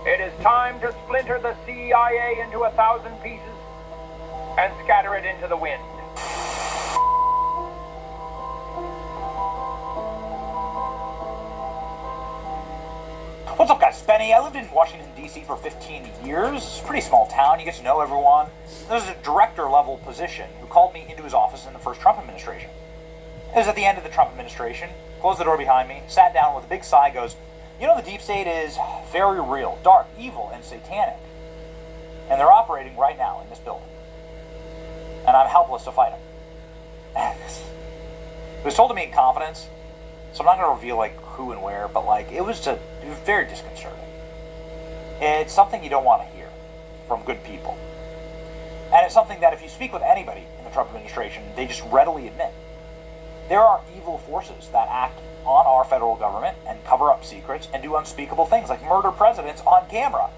It is time to splinter the CIA into 1,000 pieces and scatter it into the wind. What's up, guys? It's Benny. I lived in Washington, D.C. for 15 years. It's a pretty small town. You get to know everyone. There's a director-level position who called me into his office in the first Trump administration. It was at the end of the Trump administration. Closed the door behind me, sat down with a big sigh, goes, "You know, the deep state is very real, dark, evil, and satanic. And they're operating right now in this building. And I'm helpless to fight them." It was told to me in confidence, so I'm not going to reveal who and where, but it was very disconcerting. It's something you don't want to hear from good people. And it's something that if you speak with anybody in the Trump administration, they just readily admit. There are evil forces that act on our federal government and cover up secrets and do unspeakable things like murder presidents on camera.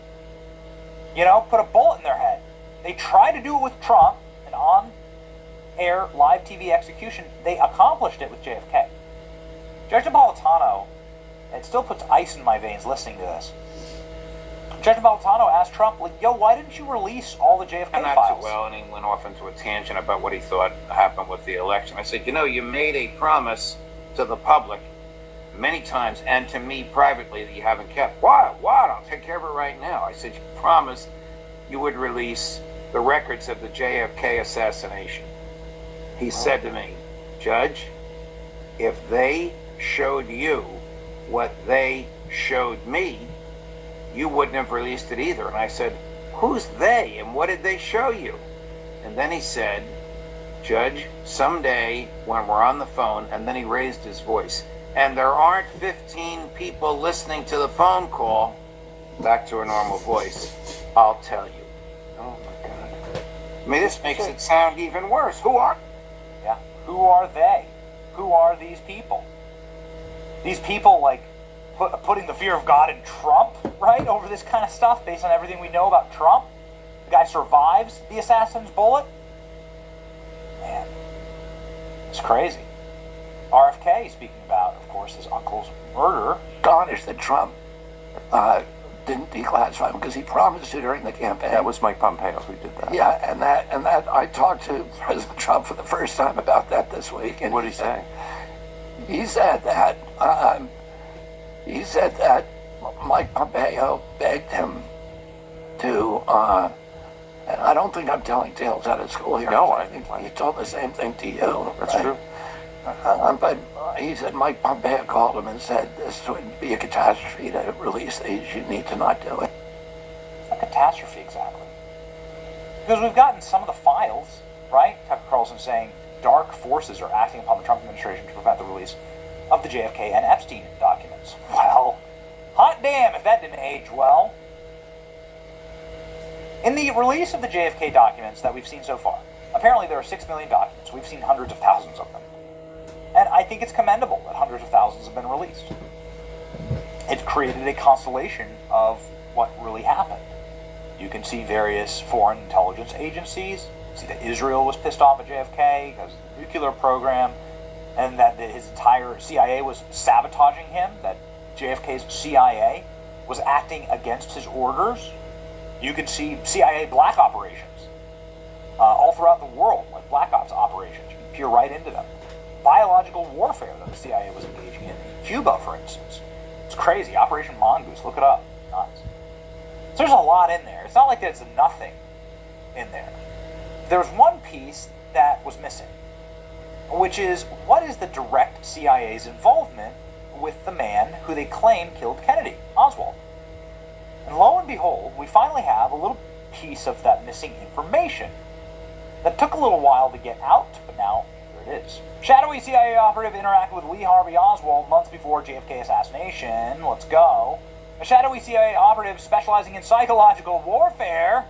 Put a bullet in their head. They try to do it with Trump, and on-air live TV execution, they accomplished it with JFK. Judge Napolitano, it still puts ice in my veins listening to this. Judge Napolitano asked Trump, "Yo, why didn't you release all the JFK not files?" too well, and he went off into a tangent about what he thought happened with the election. I said, you made a promise to the public many times and to me privately that you haven't kept. What? I'll take care of it right now. I said, you promised you would release the records of the JFK assassination. He said to me, "Judge, if they showed you what they showed me, you wouldn't have released it either." And I said, "Who's they and what did they show you?" And then he said, "Judge, someday when we're on the phone," and then he raised his voice, "and there aren't 15 people listening to the phone call," back to a normal voice, "I'll tell you." Oh my God. I mean, this makes it sound even worse. Who are they? Who are these people? These people, putting the fear of God in Trump, right, over this kind of stuff based on everything we know about Trump. The guy survives the assassin's bullet. Man, it's crazy. RFK speaking about, of course, his uncle's murder. Astonished that Trump didn't declassify him because he promised to during the campaign. That was Mike Pompeo who did that. Yeah, and that I talked to President Trump for the first time about that this week. And what did he say? He said that Mike Pompeo begged him to. And I don't think I'm telling tales out of school here. No, I think he told the same thing to you. That's true. But he said Mike Pompeo called him and said this would be a catastrophe to release these. You need to not do it. It's a catastrophe, exactly. Because we've gotten some of the files, right? Tucker Carlson saying dark forces are acting upon the Trump administration to prevent the release of the JFK and Epstein documents. Well, hot damn if that didn't age well. In the release of the JFK documents that we've seen so far, apparently there are 6 million documents. We've seen hundreds of thousands of them. And I think it's commendable that hundreds of thousands have been released. It created a constellation of what really happened. You can see various foreign intelligence agencies. See that Israel was pissed off at JFK because of the nuclear program, and that his entire CIA was sabotaging him, that JFK's CIA was acting against his orders. You can see CIA black operations all throughout the world, like black ops operations. You can peer right into them. Biological warfare that the CIA was engaging in Cuba, for instance. It's crazy. Operation Mongoose, look it up. Nuts. So there's a lot in there. It's not like there's nothing in there. There's one piece that was missing, which is, what is the direct CIA's involvement with the man who they claim killed Kennedy, Oswald? And lo and behold, we finally have a little piece of that missing information that took a little while to get out, but now here it is. Shadowy CIA operative interacted with Lee Harvey Oswald months before JFK assassination. Let's go. A shadowy CIA operative specializing in psychological warfare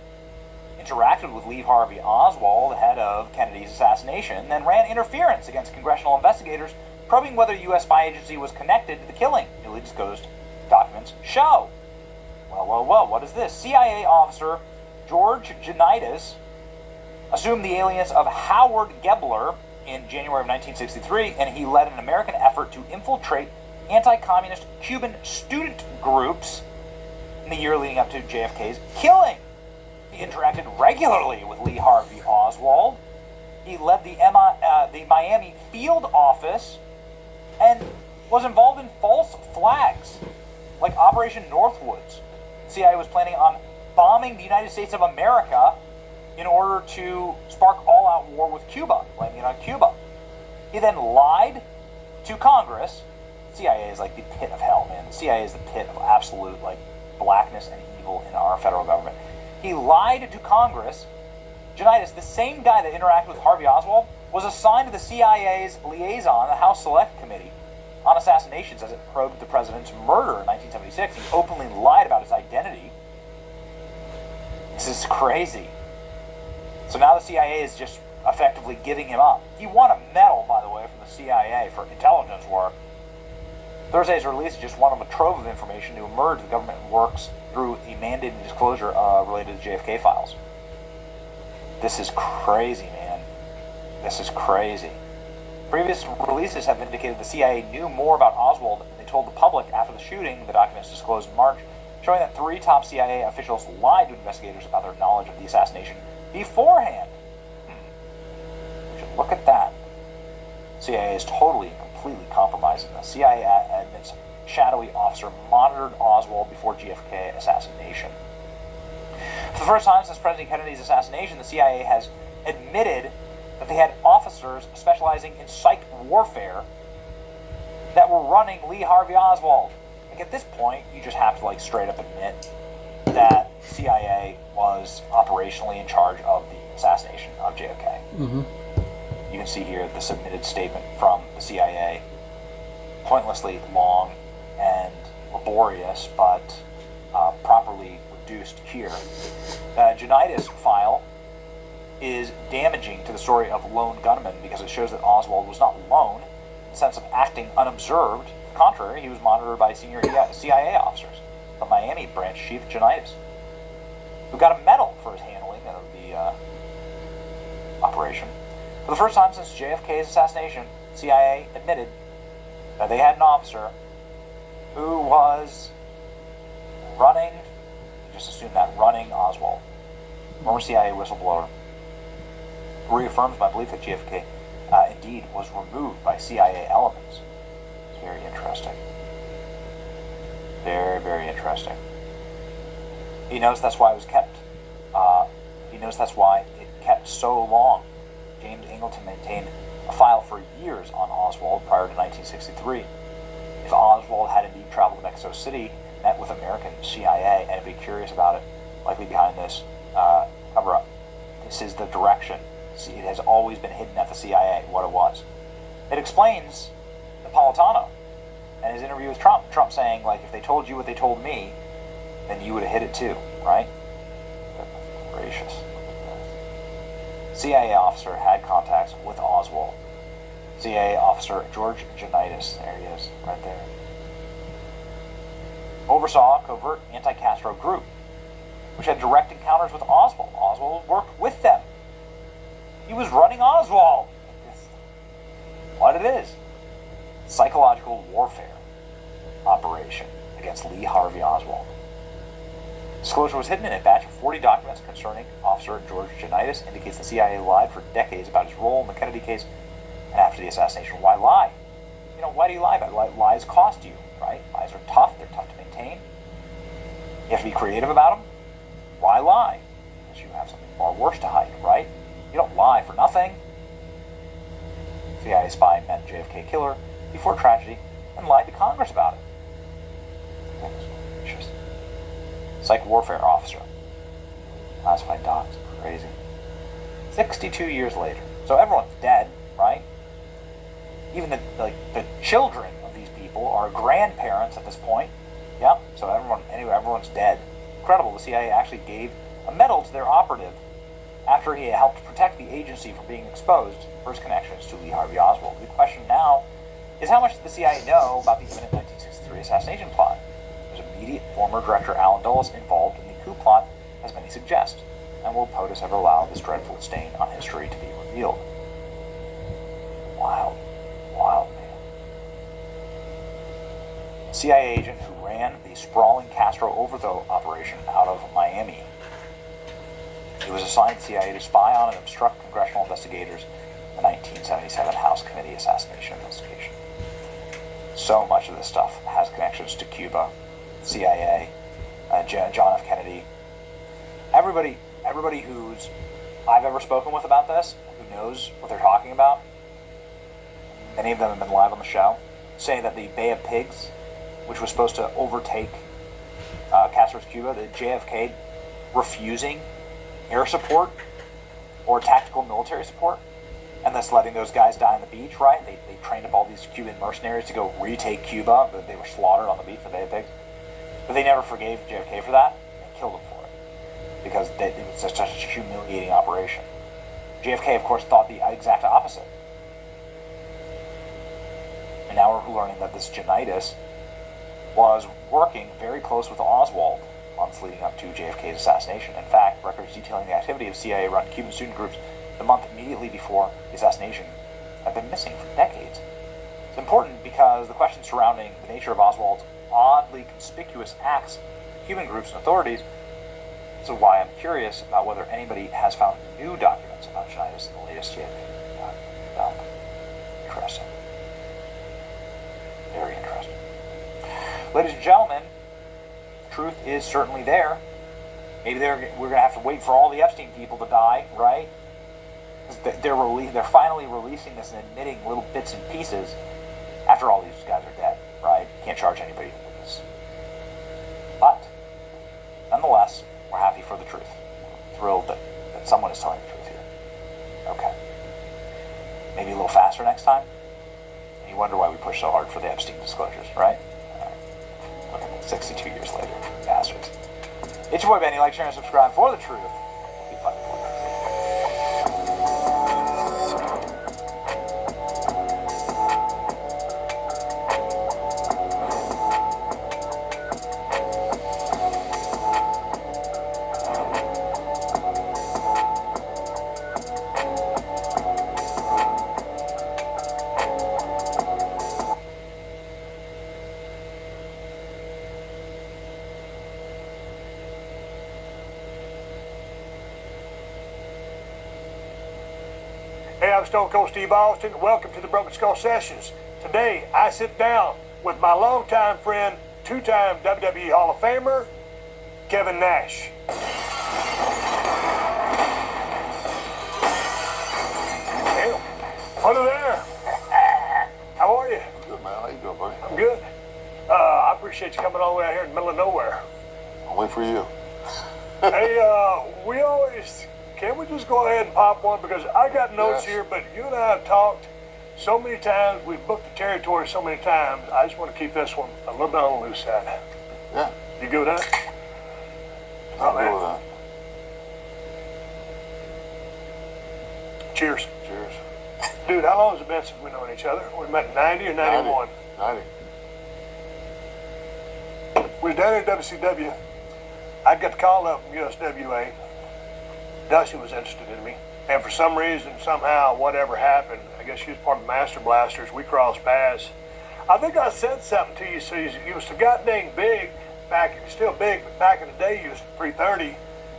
interacted with Lee Harvey Oswald ahead of Kennedy's assassination, then ran interference against congressional investigators probing whether a U.S. spy agency was connected to the killing, newly disclosed documents show. Well, what is this? CIA officer George Janitas assumed the alias of Howard Gebler in January of 1963, and he led an American effort to infiltrate anti-communist Cuban student groups in the year leading up to JFK's killing. He interacted regularly with Lee Harvey Oswald. He led the Miami field office and was involved in false flags, like Operation Northwoods. The CIA was planning on bombing the United States of America in order to spark all-out war with Cuba, blaming it on Cuba. He then lied to Congress. The CIA is like the pit of hell, man. The CIA is the pit of absolute like blackness and evil in our federal government. He lied to Congress. Junitis, the same guy that interacted with Harvey Oswald, was assigned to the CIA's liaison, the House Select Committee on Assassinations, as it probed the president's murder in 1976. He openly lied about his identity. This is crazy. So now the CIA is just effectively giving him up. He won a medal, by the way, from the CIA for intelligence work. Thursday's release is just one of a trove of information to emerge the government works through a mandated disclosure related to JFK files. This is crazy, man. This is crazy. Previous releases have indicated the CIA knew more about Oswald than they told the public after the shooting, the documents disclosed in March, showing that 3 top CIA officials lied to investigators about their knowledge of the assassination beforehand. We should look at that. CIA is totally and completely compromising. The CIA admits shadowy officer monitored Oswald before JFK assassination. For the first time since President Kennedy's assassination, the CIA has admitted that they had officers specializing in psych warfare that were running Lee Harvey Oswald. Like at this point, you just have to like straight up admit that CIA was operationally in charge of the assassination of JFK. Mm-hmm. You can see here the submitted statement from the CIA, pointlessly long and laborious, but properly reduced here. The Junitis file is damaging to the story of lone gunman because it shows that Oswald was not lone in the sense of acting unobserved. To the contrary, he was monitored by senior CIA officers, the Miami branch chief Junitis, who got a medal for his handling of the operation. For the first time since JFK's assassination, CIA admitted that they had an officer who was running, just assume that, running Oswald. Former CIA whistleblower reaffirms my belief that JFK indeed was removed by CIA elements. It's very interesting. Very, very interesting. He knows that's why it was kept. He knows that's why it kept so long. James Angleton maintained a file for years on Oswald prior to 1963. If Oswald had indeed traveled to Mexico City, met with American CIA, and be curious about it, likely behind this cover-up. This is the direction. See, it has always been hidden at the CIA what it was. It explains Napolitano and his interview with Trump. Trump saying, like, if they told you what they told me, then you would have hid it too, right? Goodness gracious. CIA officer had contacts with Oswald. CIA officer George Junitis, there he is, right there, oversaw a covert anti-Castro group, which had direct encounters with Oswald. Oswald worked with them. He was running Oswald. What it is. Psychological warfare operation against Lee Harvey Oswald. Disclosure was hidden in a batch of 40 documents concerning Officer George Junitis. Indicates the CIA lied for decades about his role in the Kennedy case and after the assassination. Why lie? You know, why do you lie about it? Lies cost you, right? Lies are tough. They're tough to maintain. You have to be creative about them. Why lie? Because you have something far worse to hide, right? You don't lie for nothing. CIA spy met JFK killer before tragedy and lied to Congress about it. Psych warfare officer. Classified docs. Crazy. 62 years later. So everyone's dead, right? Even the children of these people are grandparents at this point. Yeah, so everyone's dead. Incredible, the CIA actually gave a medal to their operative after he helped protect the agency from being exposed for his connections to Lee Harvey Oswald. The question now is how much did the CIA know about the imminent 1963 assassination plot? There's immediate former director Alan Dulles involved in the coup plot, as many suggest, and will POTUS ever allow this dreadful stain on history to be revealed? Wild, wild, man. CIA agent who ran the sprawling Castro overthrow operation out of Miami. He was assigned to CIA to spy on and obstruct congressional investigators in the 1977 House Committee assassination investigation. So much of this stuff has connections to Cuba, CIA, John F. Kennedy. Everybody who's I've ever spoken with about this, who knows what they're talking about, many of them have been live on the show, saying that the Bay of Pigs, which was supposed to overtake Castro's Cuba, the JFK refusing air support or tactical military support, and thus letting those guys die on the beach, right? They trained up all these Cuban mercenaries to go retake Cuba, but they were slaughtered on the beach in the Bay of Pigs. But they never forgave JFK for that, and killed him for it, because it was such a humiliating operation. JFK, of course, thought the exact opposite. And now we're learning that this Janitas was working very close with Oswald months leading up to JFK's assassination. In fact, records detailing the activity of CIA-run Cuban student groups the month immediately before the assassination have been missing for decades. It's important because the questions surrounding the nature of Oswald's oddly conspicuous acts to Cuban groups and authorities. This is why I'm curious about whether anybody has found new documents about Janitas in the latest JFK dump. Interesting. Very interesting. Ladies and gentlemen, truth is certainly there. Maybe we're going to have to wait for all the Epstein people to die, right? They're finally releasing this and admitting little bits and pieces after all these guys are dead, right? Can't charge anybody with this. But, nonetheless, we're happy for the truth. Thrilled that someone is telling the truth here. Okay. Maybe a little faster next time? And you wonder why we push so hard for the Epstein disclosures, right? Look at 62 years later. Bastards. It's your boy Benny. Like, share, and subscribe for the truth. Be fun for you. Hey, I'm Stone Cold Steve Austin. Welcome to the Broken Skull Sessions. Today, I sit down with my longtime friend, two-time WWE Hall of Famer, Kevin Nash. Hey, hello there. How are you? Good, man. How you doing, buddy? I'm good. I appreciate you coming all the way out here in the middle of nowhere. I'll wait for you. Hey, can we just go ahead and pop one? Because I got notes here, but you and I have talked so many times. We've booked the territory so many times. I just want to keep this one a little bit on the loose side. Yeah. You good with that? I'll go with that. Cheers. Cheers. Dude, how long has it been since we known each other? We met in 90 or 91? 90. We was down here at WCW. I got the call up from USWA. Dusty was interested in me. And for some reason, somehow, whatever happened, I guess she was part of the Master Blasters. We crossed paths. I think I said something to you. So you was so goddamn big back, you're still big, but back in the day you was 330.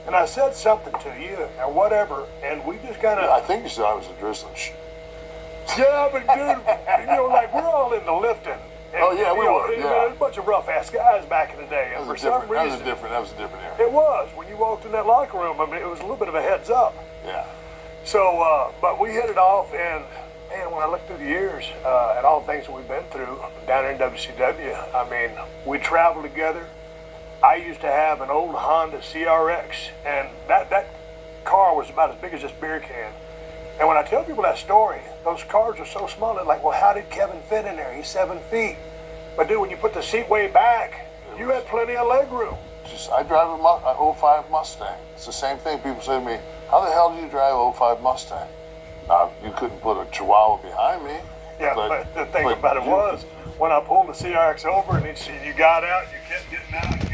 And I said something to you or whatever, and we just kind of... I think you said I was a drizzler. Yeah, but dude, like we're all into lifting. And, Oh, yeah, we were, yeah. There's a bunch of rough-ass guys back in the day. And for some reason... That was a different era. It was. When you walked in that locker room, I mean, it was a little bit of a heads up. Yeah. So, but we hit it off, and man, when I look through the years at all the things that we've been through down here in WCW, I mean, we traveled together. I used to have an old Honda CRX, and that car was about as big as this beer can. And when I tell people that story, those cars are so small, they're like, well, how did Kevin fit in there? He's 7 feet. But dude, when you put the seat way back, you had plenty of leg room. I drive a 05 Mustang. It's the same thing. People say to me, how the hell do you drive a 05 Mustang? You couldn't put a Chihuahua behind me. Yeah, but the thing about it was, when I pulled the CRX over and you got out, you kept getting out.